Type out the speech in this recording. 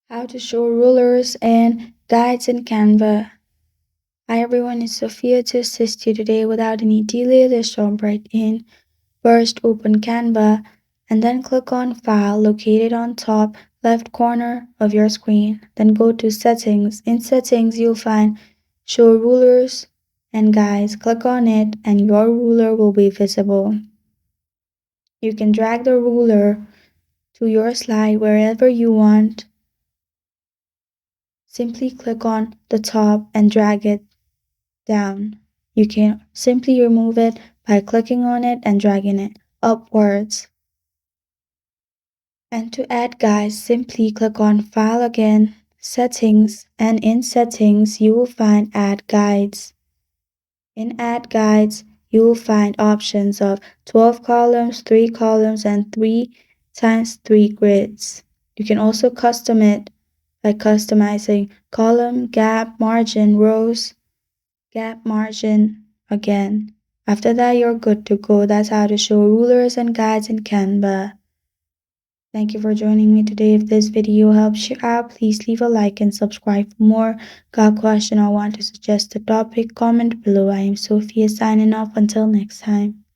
How to show rulers and guides in Canva. Hi everyone, it's Sophia to assist you today. Without any delay, let's jump right in. First, open Canva and then click on File located on top left corner of your screen. Then go to Settings. In Settings, you'll find Show Rulers and Guides. Click on it and your ruler will be visible. You can drag the ruler to your slide wherever you want. Simply click on the top and drag it down. You can simply remove it by clicking on it and dragging it upwards. And to add guides, simply click on File again, Settings, and in Settings you will find Add Guides. In Add Guides, you will find options of 12 columns, 3 columns, and 3 times 3 grids. You can also custom it by customizing column, gap, margin, rows, gap, margin again. After that, you're good to go. That's how to show rulers and guides in Canva. Thank you for joining me today. If this video helps you out, please leave a like and subscribe for more. Got a question or want to suggest a topic? Comment below. I am Sophia signing off. Until next time.